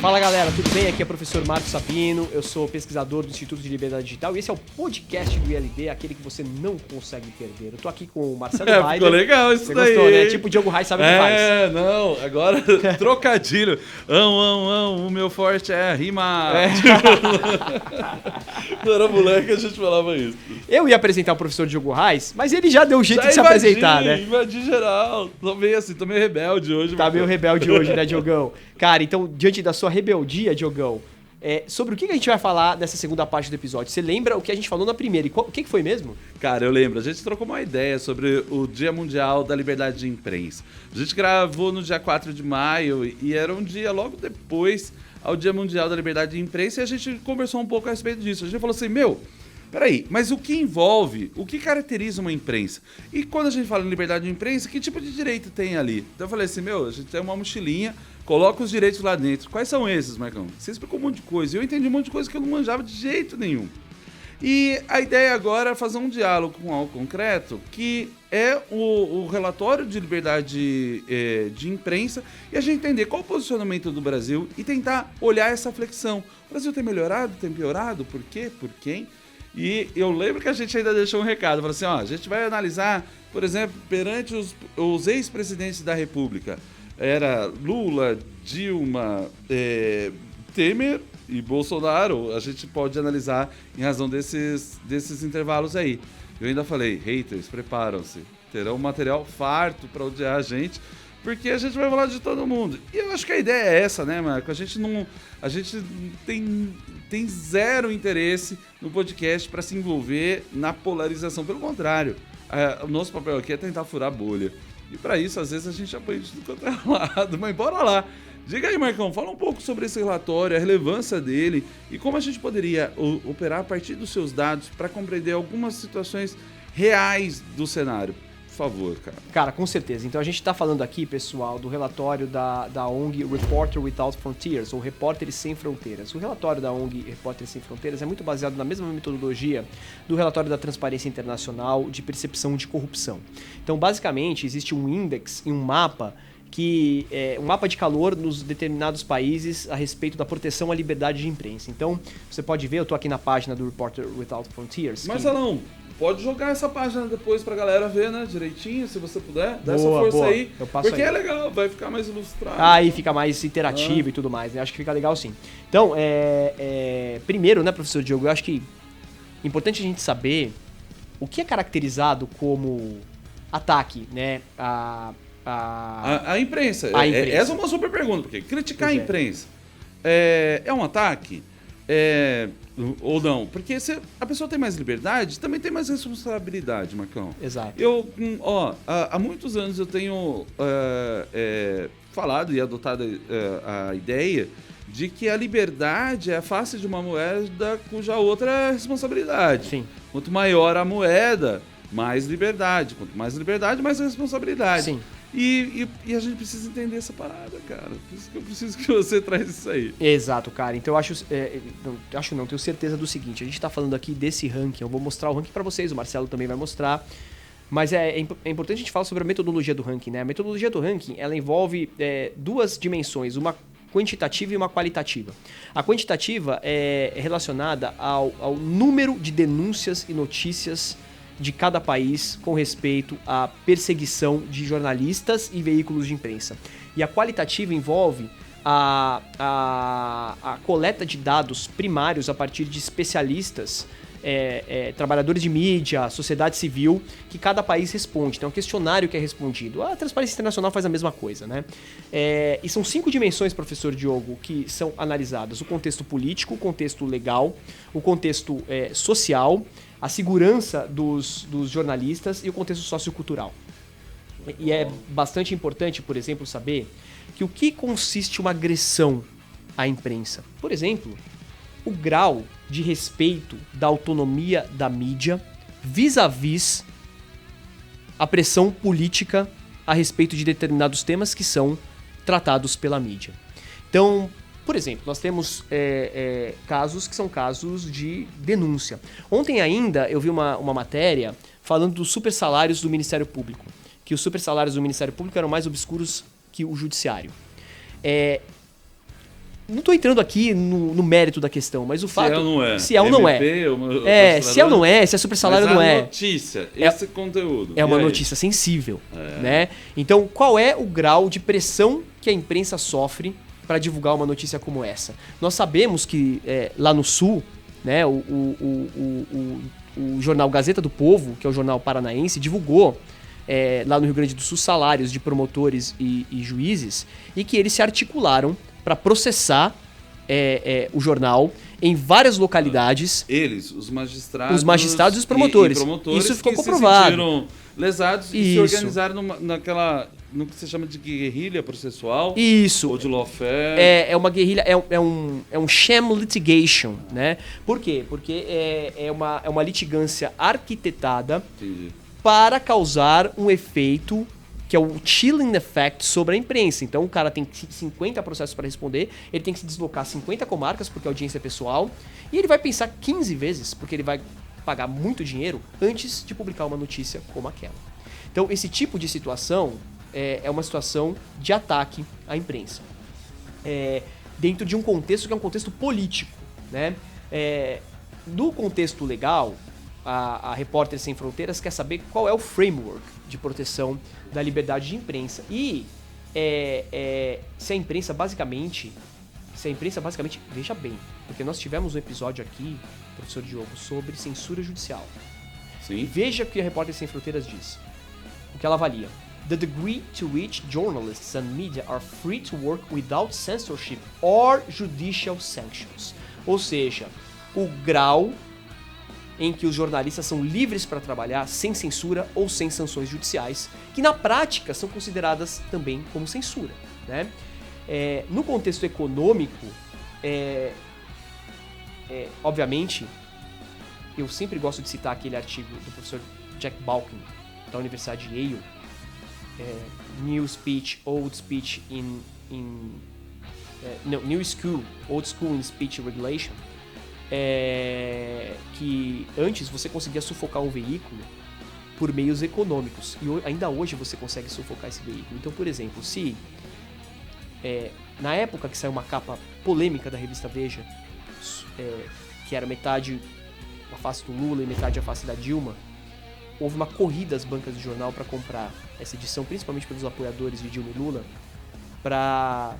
Fala galera, tudo bem? Aqui é o professor Marcos Sabino, eu sou pesquisador do Instituto de Liberdade Digital e esse é o podcast do ILD, aquele que você não consegue perder. Eu tô aqui com o Marcelo Baider. Ficou legal isso você daí. Gostou, né? Tipo o Diogo Reis sabe o que faz. Não, agora trocadilho. O meu forte é rimar. Quando era moleque a gente falava isso. Eu ia apresentar o professor Diogo Reis, mas ele já deu jeito de se apresentar, né? Invadi geral. Tô meio rebelde hoje. Tá meio rebelde hoje, né, Diogão? Cara, então, diante da sua rebeldia, Diogão, sobre o que a gente vai falar nessa segunda parte do episódio? Você lembra o que a gente falou na primeira? E o que foi mesmo? Cara, eu lembro. A gente trocou uma ideia sobre o Dia Mundial da Liberdade de Imprensa. A gente gravou no dia 4 de maio e era um dia logo depois ao Dia Mundial da Liberdade de Imprensa e a gente conversou um pouco a respeito disso. A gente falou assim, peraí, mas o que envolve, o que caracteriza uma imprensa? E quando a gente fala em liberdade de imprensa, que tipo de direito tem ali? Então eu falei assim, a gente tem uma mochilinha, coloca os direitos lá dentro. Quais são esses, Marcão? Você explicou um monte de coisa. E eu entendi um monte de coisa que eu não manjava de jeito nenhum. E a ideia agora é fazer um diálogo com algo concreto, que é o relatório de liberdade de imprensa, e a gente entender qual o posicionamento do Brasil e tentar olhar essa flexão. O Brasil tem melhorado, tem piorado? Por quê? Por quem? E eu lembro que a gente ainda deixou um recado, falou assim, a gente vai analisar, por exemplo, perante os ex-presidentes da República. Era Lula, Dilma, Temer e Bolsonaro. A gente pode analisar em razão desses intervalos aí. Eu ainda falei, haters, preparam-se. Terão material farto para odiar a gente, porque a gente vai falar de todo mundo. E eu acho que a ideia é essa, né, Marco? A gente tem zero interesse no podcast para se envolver na polarização. Pelo contrário, o nosso papel aqui é tentar furar a bolha. E para isso, às vezes, a gente apanha de tudo quanto é lado. Mas bora lá. Diga aí, Marcão, fala um pouco sobre esse relatório, a relevância dele e como a gente poderia operar a partir dos seus dados para compreender algumas situações reais do cenário. Por favor, cara. Cara, com certeza. Então a gente está falando aqui, pessoal, do relatório da ONG Reporter Without Frontiers, ou Repórteres Sem Fronteiras. O relatório da ONG Repórteres Sem Fronteiras é muito baseado na mesma metodologia do relatório da Transparência Internacional de percepção de corrupção. Então, basicamente, existe um índice e um mapa que é um mapa de calor nos determinados países a respeito da proteção à liberdade de imprensa. Então, você pode ver, eu estou aqui na página do Reporter Without Frontiers. Marcelão, pode jogar essa página depois pra galera ver, né, direitinho, se você puder. Dá essa força aí, eu passo porque aí. É legal, vai ficar mais ilustrado. Aí fica mais interativo e tudo mais, né? Acho que fica legal sim. Então, primeiro, né, professor Diogo, eu acho que é importante a gente saber o que é caracterizado como ataque, né, A imprensa. A imprensa. Essa é uma super pergunta, porque criticar Pois a imprensa é um ataque? Ou não? Porque se a pessoa tem mais liberdade, também tem mais responsabilidade, Marcão. Exato. Há muitos anos eu tenho falado e adotado a ideia de que a liberdade é a face de uma moeda cuja outra é a responsabilidade. Sim. Quanto maior a moeda, mais liberdade. Quanto mais liberdade, mais responsabilidade. Sim. E a gente precisa entender essa parada, cara. Por isso que eu preciso que você traz isso aí. Exato, cara. Então eu tenho certeza do seguinte, a gente tá falando aqui desse ranking, eu vou mostrar o ranking pra vocês, o Marcelo também vai mostrar, mas é importante a gente falar sobre a metodologia do ranking, né? A metodologia do ranking, ela envolve duas dimensões, uma quantitativa e uma qualitativa. A quantitativa é relacionada ao número de denúncias e notícias de cada país com respeito à perseguição de jornalistas e veículos de imprensa. E a qualitativa envolve a coleta de dados primários a partir de especialistas, trabalhadores de mídia, sociedade civil, que cada país responde. Então é um questionário que é respondido. A Transparência Internacional faz a mesma coisa, né? E são 5 dimensões, professor Diogo, que são analisadas. O contexto político, o contexto legal, o contexto social, a segurança dos jornalistas e o contexto sociocultural. E é bastante importante, por exemplo, saber que o que consiste uma agressão à imprensa. Por exemplo, o grau de respeito da autonomia da mídia vis-à-vis a pressão política a respeito de determinados temas que são tratados pela mídia. Então, por exemplo, nós temos casos que são casos de denúncia. Ontem ainda eu vi uma matéria falando dos super salários do Ministério Público, que os super salários do Ministério Público eram mais obscuros que o Judiciário. Não estou entrando aqui no mérito da questão, mas o fato... Se é ou não é. Se é ou não é. Se é ou não é, se é super salário ou não é. Notícia, esse conteúdo. É uma notícia sensível, né? Então, qual é o grau de pressão que a imprensa sofre para divulgar uma notícia como essa? Nós sabemos que lá no Sul, né, o jornal Gazeta do Povo, que é o jornal paranaense, divulgou lá no Rio Grande do Sul salários de promotores e juízes e que eles se articularam para processar o jornal em várias localidades. Eles, os magistrados e os promotores. Isso ficou comprovado. Se sentiram lesados e se organizaram no que se chama de guerrilha processual. Isso. Ou de lawfare. É uma guerrilha, é um sham litigation, né? Por quê? Porque é uma litigância arquitetada para causar um efeito que é o chilling effect sobre a imprensa. Então o cara tem 50 processos para responder, ele tem que se deslocar 50 comarcas, porque a audiência é pessoal, e ele vai pensar 15 vezes, porque ele vai pagar muito dinheiro antes de publicar uma notícia como aquela. Então esse tipo de situação é uma situação de ataque à imprensa. Dentro de um contexto que é um contexto político, né? No contexto legal, a Repórter Sem Fronteiras quer saber qual é o framework de proteção da liberdade de imprensa. E se a imprensa basicamente, veja bem, porque nós tivemos um episódio aqui, professor Diogo, sobre censura judicial. Sim. Veja o que a Repórter Sem Fronteiras diz, o que ela avalia. The degree to which journalists and media are free to work without censorship or judicial sanctions. Ou seja, o grau em que os jornalistas são livres para trabalhar sem censura ou sem sanções judiciais, que na prática são consideradas também como censura, né? No contexto econômico, obviamente, eu sempre gosto de citar aquele artigo do professor Jack Balkin, da Universidade de Yale, New Speech, Old Speech New School, Old School in Speech Regulation, que antes você conseguia sufocar um veículo por meios econômicos e ainda hoje você consegue sufocar esse veículo. Então, por exemplo, se na época que saiu uma capa polêmica da revista Veja, que era metade a face do Lula e metade a face da Dilma, houve uma corrida às bancas de jornal para comprar essa edição, principalmente pelos apoiadores de Dilma e Lula, para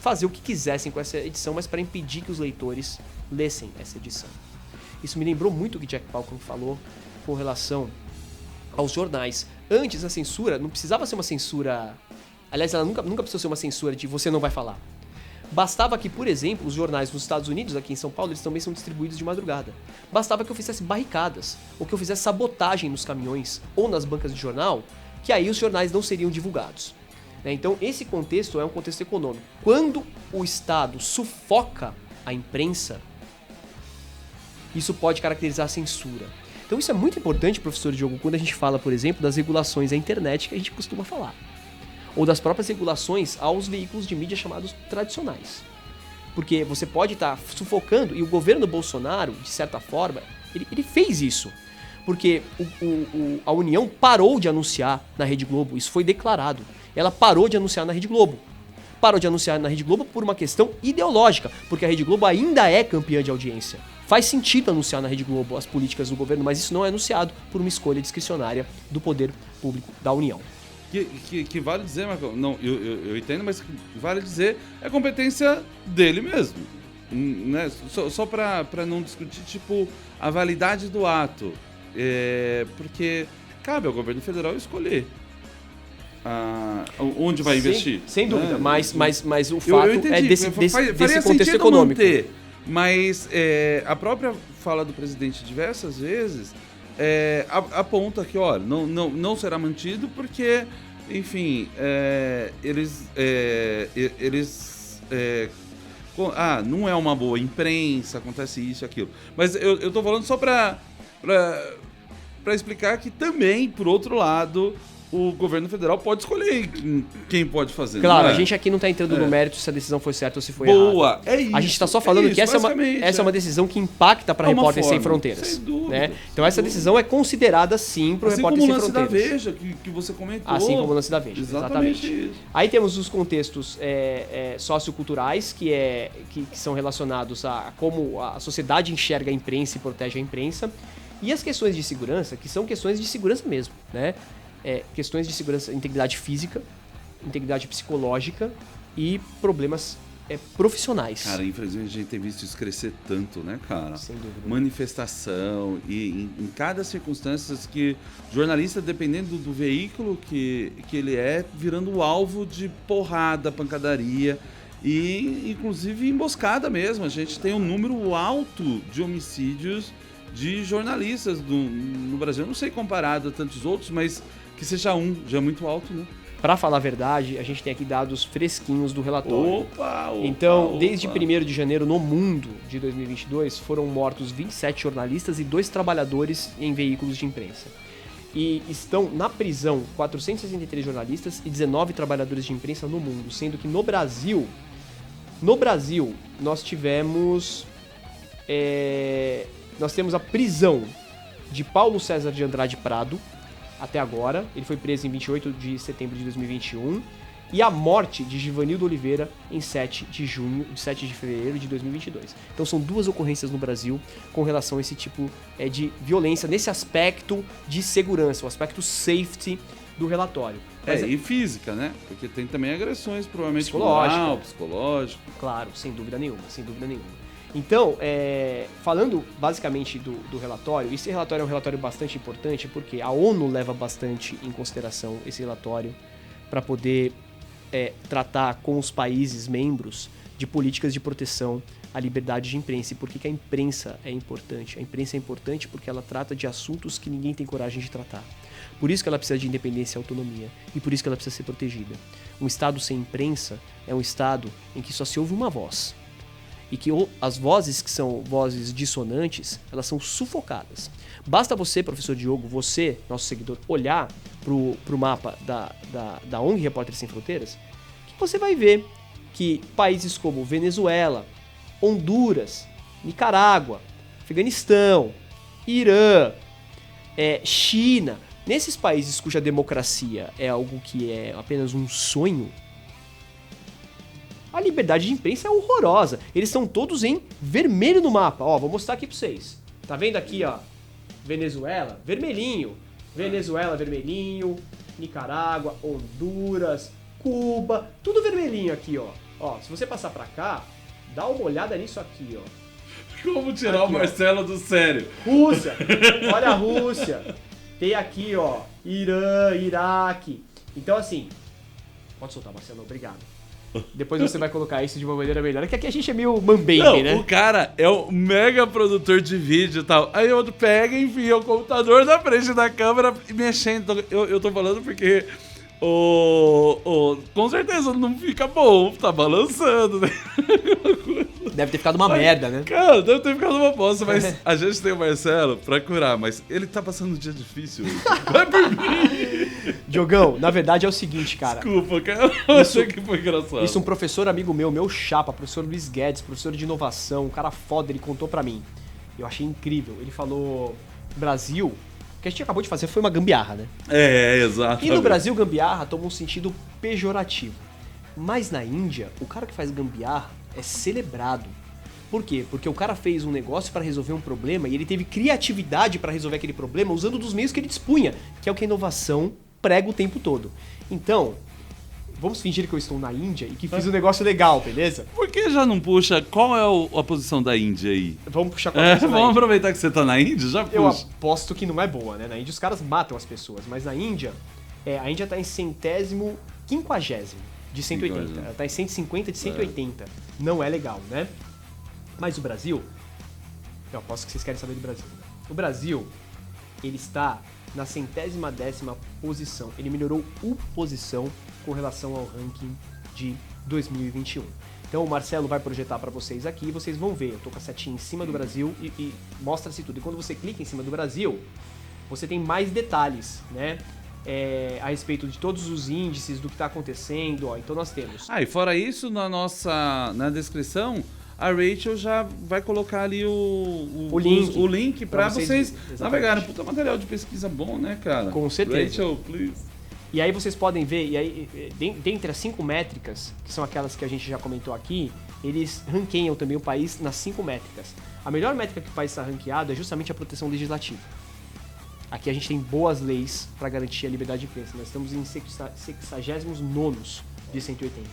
fazer o que quisessem com essa edição, mas para impedir que os leitores lessem essa edição. Isso me lembrou muito o que Jack Balkin falou com relação aos jornais. Antes, a censura não precisava ser uma censura... Aliás, ela nunca precisou ser uma censura de você não vai falar. Bastava que, por exemplo, os jornais nos Estados Unidos, aqui em São Paulo, eles também são distribuídos de madrugada. Bastava que eu fizesse barricadas, ou que eu fizesse sabotagem nos caminhões ou nas bancas de jornal, que aí os jornais não seriam divulgados. Então, esse contexto é um contexto econômico. Quando o Estado sufoca a imprensa, isso pode caracterizar a censura. Então, isso é muito importante, professor Diogo, quando a gente fala, por exemplo, das regulações à internet que a gente costuma falar. Ou das próprias regulações aos veículos de mídia chamados tradicionais. Porque você pode estar sufocando, e o governo Bolsonaro, de certa forma, ele fez isso. Porque a União parou de anunciar na Rede Globo, isso foi declarado. Ela parou de anunciar na Rede Globo. Parou de anunciar na Rede Globo por uma questão ideológica, porque a Rede Globo ainda é campeã de audiência. Faz sentido anunciar na Rede Globo as políticas do governo, mas isso não é anunciado por uma escolha discricionária do poder público da União. Que vale dizer, Marcão, não, eu entendo, mas vale dizer é competência dele mesmo, né? Só pra não discutir, tipo, a validade do ato, porque cabe ao governo federal escolher onde vai investir. Sem dúvida, mas o fato é desse contexto econômico. Manter, mas a própria fala do presidente diversas vezes aponta que, olha, não será mantido porque, enfim, não é uma boa imprensa, acontece isso e aquilo. Mas eu tô falando só pra explicar que também, por outro lado, o governo federal pode escolher quem pode fazer. Claro, não é? a gente aqui não tá entrando no mérito se a decisão foi certa ou se foi errada. Boa, é isso. A gente tá só falando que essa é uma decisão que impacta para É uma Repórteres Sem forma, Fronteiras. sem dúvida, Né? sem Então essa decisão é considerada sim pro assim Repórteres como o Sem lance da Fronteiras. Veja, que você comentou. Assim como o lance da Veja, Exatamente exatamente. isso. Aí temos os contextos socioculturais, que são relacionados a como a sociedade enxerga a imprensa e protege a imprensa. E as questões de segurança, que são questões de segurança mesmo, né? Questões de segurança, integridade física, integridade psicológica e problemas profissionais. Cara, infelizmente a gente tem visto isso crescer tanto, né, cara? Sem dúvida. Manifestação e em cada circunstância que jornalista, dependendo do veículo que ele virando alvo de porrada, pancadaria e inclusive emboscada mesmo. A gente tem um número alto de homicídios de jornalistas no Brasil. Eu não sei comparado a tantos outros, mas que seja já é muito alto, né? Para falar a verdade, a gente tem aqui dados fresquinhos do relatório. Opa! Então, desde 1º de janeiro no mundo de 2022, foram mortos 27 jornalistas e 2 trabalhadores em veículos de imprensa. E estão na prisão 463 jornalistas e 19 trabalhadores de imprensa no mundo, sendo que no Brasil nós tivemos nós temos a prisão de Paulo César de Andrade Prado, até agora. Ele foi preso em 28 de setembro de 2021. E a morte de Givanildo Oliveira em 7 de fevereiro de 2022. Então são 2 ocorrências no Brasil com relação a esse tipo de violência, nesse aspecto de segurança, o aspecto safety do relatório. E física, né? Porque tem também agressões, provavelmente moral, psicológico. Claro, sem dúvida nenhuma. Então, falando basicamente do relatório, esse relatório é um relatório bastante importante porque a ONU leva bastante em consideração esse relatório para poder tratar com os países membros de políticas de proteção à liberdade de imprensa. E por que a imprensa é importante? A imprensa é importante porque ela trata de assuntos que ninguém tem coragem de tratar. Por isso que ela precisa de independência e autonomia. E por isso que ela precisa ser protegida. Um Estado sem imprensa é um Estado em que só se ouve uma voz. E que as vozes que são vozes dissonantes, elas são sufocadas. Basta você, professor Diogo, você, nosso seguidor, olhar pro mapa da ONG Repórteres Sem Fronteiras, que você vai ver que países como Venezuela, Honduras, Nicarágua, Afeganistão, Irã, China, nesses países cuja democracia é algo que é apenas um sonho, a liberdade de imprensa é horrorosa. Eles estão todos em vermelho no mapa. Ó, vou mostrar aqui pra vocês. Tá vendo aqui, ó? Venezuela, vermelhinho. Venezuela, vermelhinho. Nicarágua, Honduras, Cuba, tudo vermelhinho aqui, ó. Ó, se você passar pra cá, dá uma olhada nisso aqui, ó. Como tirar aqui, o Marcelo do sério? Rússia, olha a Rússia. Tem aqui, ó, Irã, Iraque. Então, assim, pode soltar, Marcelo, obrigado. Depois você vai colocar isso de uma maneira melhor. É que aqui a gente é meio mambembe, né? O cara é um mega produtor de vídeo e tal. Aí o outro pega e enfia o computador na frente da câmera mexendo. Eu tô falando porque com certeza não fica bom. Tá balançando, né? Deve ter ficado uma merda, né? Cara, deve ter ficado uma bosta, mas a gente tem o Marcelo pra curar, mas ele tá passando um dia difícil hoje. Vai por mim! Diogão, na verdade é o seguinte, cara. Desculpa, cara. Eu achei que foi engraçado. Isso um professor amigo meu chapa, professor Luiz Guedes, professor de inovação, um cara foda, ele contou pra mim. Eu achei incrível. Ele falou, Brasil, o que a gente acabou de fazer foi uma gambiarra, né? Exato. E no Brasil, gambiarra toma um sentido pejorativo. Mas na Índia, o cara que faz gambiarra é celebrado. Por quê? Porque o cara fez um negócio para resolver um problema e ele teve criatividade para resolver aquele problema usando dos meios que ele dispunha, que é o que a inovação prega o tempo todo. Então, vamos fingir que eu estou na Índia e que fiz um negócio legal, beleza? Por que já não puxa? Qual é a posição da Índia aí? Vamos puxar qual a posição da Vamos Índia. aproveitar que você tá na Índia, já puxa. Eu aposto que não é boa, né? Na Índia os caras matam as pessoas, mas na Índia, a Índia tá em 150º de 180. Ela tá em 150 de 180. Não é legal, né? Mas o Brasil, eu aposto que vocês querem saber do Brasil. O Brasil, ele está na 110ª posição. Ele melhorou uma posição com relação ao ranking de 2021. Então o Marcelo vai projetar para vocês aqui e vocês vão ver. Eu tô com a setinha em cima do Brasil e mostra-se tudo. E quando você clica em cima do Brasil, você tem mais detalhes, né? a respeito de todos os índices, do que está acontecendo. Ó, então nós temos... E fora isso, na descrição, a Rachel já vai colocar ali o link para vocês navegarem. Puta material de pesquisa bom, né, cara? Com certeza. Rachel, please. E aí vocês podem ver, e aí, dentre as 5 métricas, que são aquelas que a gente já comentou aqui, eles ranqueiam também o país nas 5 métricas. A melhor métrica que o país está ranqueado é justamente a proteção legislativa. Aqui a gente tem boas leis para garantir a liberdade de imprensa. Nós estamos em 69º de 180.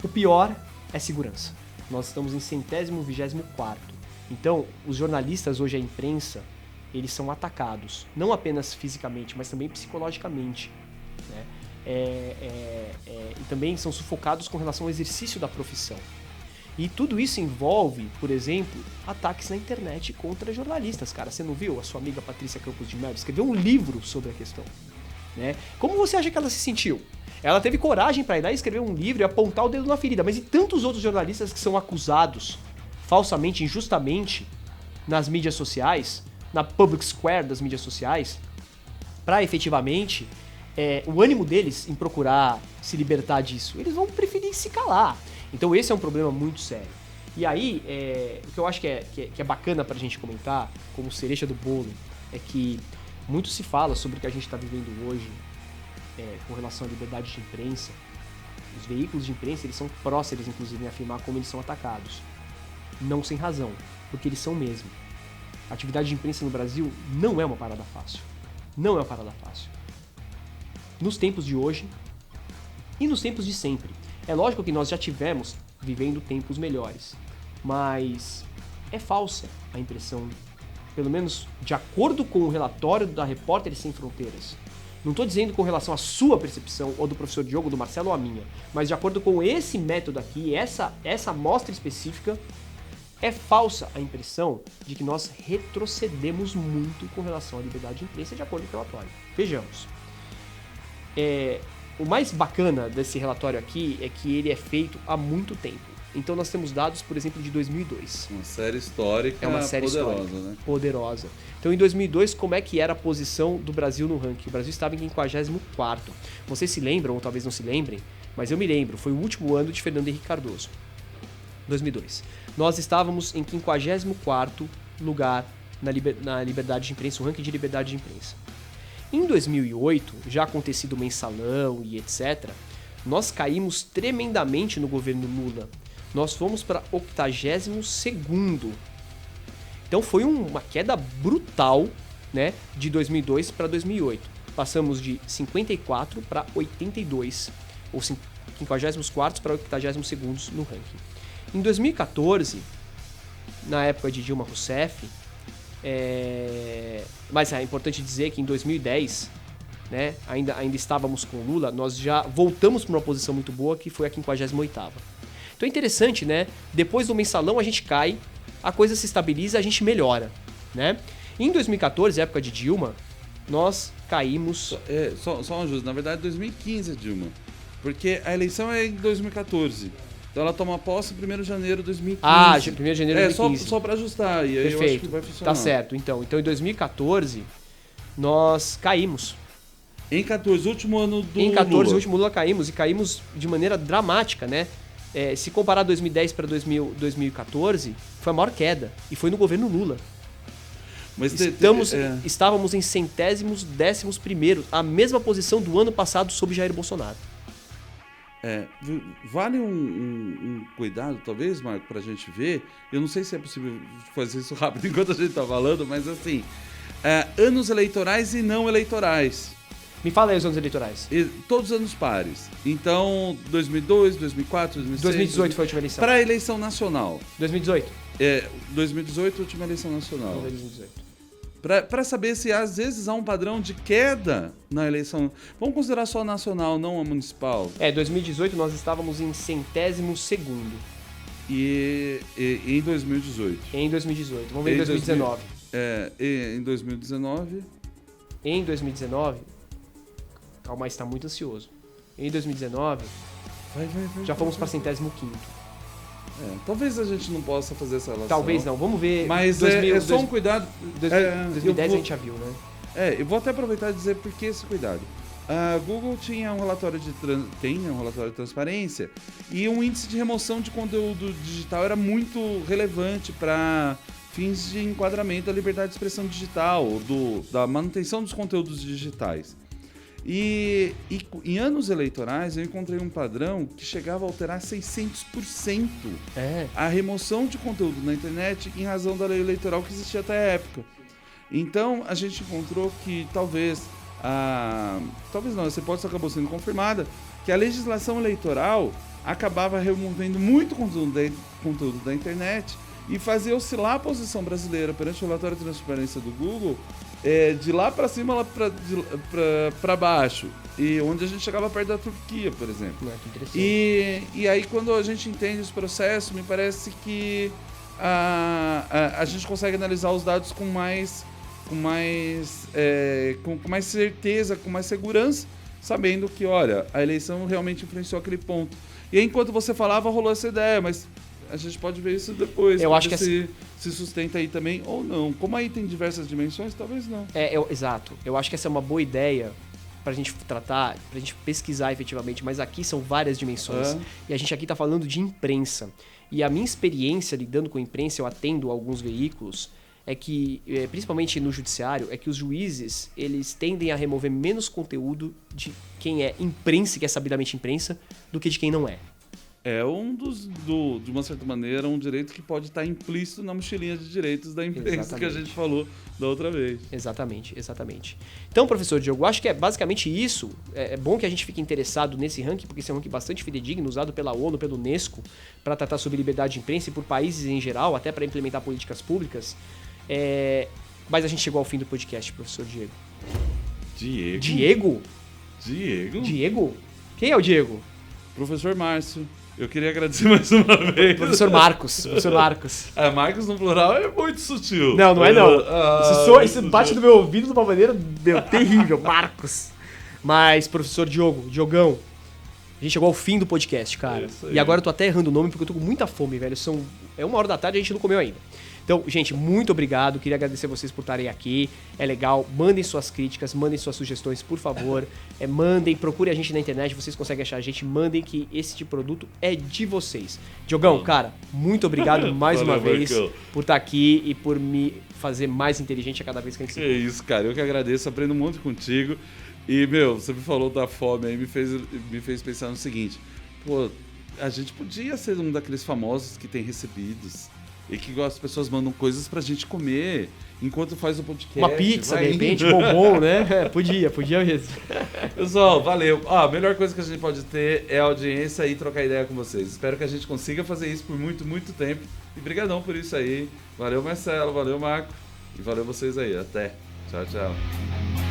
O pior é segurança. Nós estamos em 124º. Então, os jornalistas hoje, a imprensa, eles são atacados, não apenas fisicamente, mas também psicologicamente, né? E também são sufocados com relação ao exercício da profissão. E tudo isso envolve, por exemplo, ataques na internet contra jornalistas, cara. Você não viu? A sua amiga Patrícia Campos de Melo escreveu um livro sobre a questão, né? Como você acha que ela se sentiu? Ela teve coragem para ir lá e escrever um livro e apontar o dedo na ferida, mas e tantos outros jornalistas que são acusados falsamente, injustamente, nas mídias sociais, na public square das mídias sociais, para efetivamente o ânimo deles em procurar se libertar disso, eles vão preferir se calar. Então esse é um problema muito sério. E aí, o que eu acho que é bacana pra gente comentar, como cereja do bolo, é que muito se fala sobre o que a gente está vivendo hoje com relação à liberdade de imprensa. Os veículos de imprensa, eles são próceres, inclusive, em afirmar como eles são atacados. Não sem razão, porque eles são mesmo. A atividade de imprensa no Brasil não é uma parada fácil. Não é uma parada fácil. Nos tempos de hoje e nos tempos de sempre. É lógico que nós já tivemos vivendo tempos melhores, mas é falsa a impressão, pelo menos de acordo com o relatório da Repórteres Sem Fronteiras. Não estou dizendo com relação à sua percepção, ou do professor Diogo, do Marcelo ou a minha, mas de acordo com esse método aqui, essa amostra específica, é falsa a impressão de que nós retrocedemos muito com relação à liberdade de imprensa, de acordo com o relatório. Vejamos. O mais bacana desse relatório aqui é que ele é feito há muito tempo. Então nós temos dados, por exemplo, de 2002. Uma série histórica. É uma série poderosa, histórica, né? Poderosa. Então em 2002, como é que era a posição do Brasil no ranking? O Brasil estava em 54º. Vocês se lembram, ou talvez não se lembrem, mas eu me lembro, foi o último ano de Fernando Henrique Cardoso. 2002. Nós estávamos em 54º lugar na liberdade de imprensa, o ranking de liberdade de imprensa. Em 2008, já acontecido o mensalão e etc., nós caímos tremendamente no governo Lula. Nós fomos para 82º. Então foi uma queda brutal, né, de 2002 para 2008. Passamos de 54 para 82, ou 54 para 82º no ranking. Em 2014, na época de Dilma Rousseff, mas é importante dizer que em 2010, né, ainda estávamos com o Lula, nós já voltamos para uma posição muito boa, que foi a 58ª. Então é interessante, né? Depois do mensalão a gente cai, a coisa se estabiliza, a gente melhora, né? Em 2014, época de Dilma, nós caímos... Só um ajuste, na verdade 2015 Dilma, porque a eleição é em 2014. Então ela toma posse 1º de janeiro de 2015. Ah, 1º de janeiro de 2015. Só para ajustar, e aí perfeito. Eu acho que vai funcionar. Tá certo, então em 2014 nós caímos. Em 14, último ano do Em 14, Lula. último Lula, caímos, e caímos de maneira dramática, né? Se comparar 2010 para 2014, foi a maior queda, e foi no governo Lula. Mas estávamos em 111º, a mesma posição do ano passado sob Jair Bolsonaro. Vale um cuidado, talvez, Marco, pra gente ver. Eu não sei se é possível fazer isso rápido enquanto a gente tá falando, mas assim, anos eleitorais e não eleitorais. Me fala aí os anos eleitorais. Todos os anos pares. Então, 2002, 2004, 2006... 2018 foi a última eleição. Para a eleição nacional. 2018? 2018, última eleição nacional. 2018. Para saber se às vezes há um padrão de queda na eleição. Vamos considerar só a nacional, não a municipal. 2018 nós estávamos em 102º. E em 2018? Em 2018. Vamos ver em 2019. Em 2019... Em 2019... Calma aí, está muito ansioso. Em 2019... já fomos para 105º. Talvez a gente não possa fazer essa relação. Talvez não, vamos ver. Mas só um cuidado. 2010 a gente já viu, né? Eu vou até aproveitar e dizer por que esse cuidado. A Google tem um relatório de transparência e um índice de remoção de conteúdo digital era muito relevante para fins de enquadramento da liberdade de expressão digital, da manutenção dos conteúdos digitais. E em anos eleitorais eu encontrei um padrão que chegava a alterar 600% a remoção de conteúdo na internet em razão da lei eleitoral que existia até a época. Então a gente encontrou que talvez não, essa hipótese acabou sendo confirmada, que a legislação eleitoral acabava removendo muito conteúdo da internet e fazia oscilar a posição brasileira perante o relatório de transparência do Google de lá para cima, lá para baixo, e onde a gente chegava perto da Turquia, por exemplo. E aí quando a gente entende esse processo, me parece que a gente consegue analisar os dados com mais certeza, com mais segurança, sabendo que, olha, a eleição realmente influenciou aquele ponto. E aí, enquanto você falava, rolou essa ideia, mas a gente pode ver isso depois. Eu acho que se sustenta aí também ou não. Como aí tem diversas dimensões, talvez não. Exato. Eu acho que essa é uma boa ideia pra gente tratar, pra gente pesquisar efetivamente, mas aqui são várias dimensões. E a gente aqui tá falando de imprensa. E a minha experiência lidando com imprensa, eu atendo alguns veículos, é que, principalmente no judiciário, é que os juízes, eles tendem a remover menos conteúdo de quem é imprensa, que é sabidamente imprensa, do que de quem não é. É de uma certa maneira, um direito que pode estar implícito na mochilinha de direitos da imprensa que a gente falou da outra vez. Exatamente. Então, professor Diogo, eu acho que é basicamente isso. É bom que a gente fique interessado nesse ranking, porque esse é um ranking bastante fidedigno, usado pela ONU, pela Unesco, para tratar sobre liberdade de imprensa e por países em geral, até para implementar políticas públicas. Mas a gente chegou ao fim do podcast, professor Diego. Diego? Quem é o Diego? Professor Márcio. Eu queria agradecer mais uma vez. Professor Marcos. Marcos no plural é muito sutil. Não é não. Isso bate no meu ouvido de uma maneira terrível. Marcos. Mas, professor Diogão, a gente chegou ao fim do podcast, cara. E agora eu tô até errando o nome porque eu tô com muita fome, velho. É 1h da tarde e a gente não comeu ainda. Então, gente, muito obrigado. Queria agradecer vocês por estarem aqui. É legal. Mandem suas críticas, mandem suas sugestões, por favor. Procurem a gente na internet, vocês conseguem achar a gente. Mandem que esse tipo de produto é de vocês. Diogão, cara, muito obrigado mais uma vez por estar aqui e por me fazer mais inteligente a cada vez que a gente se encontra. É isso, cara. Eu que agradeço. Aprendo muito contigo. E, você me falou da fome aí, me fez pensar no seguinte. Pô, a gente podia ser um daqueles famosos que tem recebidos. E que as pessoas mandam coisas pra gente comer enquanto faz o podcast. Uma pizza, de repente, bombom, né? Podia mesmo. Pessoal, valeu. A melhor coisa que a gente pode ter é a audiência e trocar ideia com vocês. Espero que a gente consiga fazer isso por muito, muito tempo. E brigadão por isso aí. Valeu, Marcelo. Valeu, Marco. E valeu vocês aí. Até. Tchau, tchau.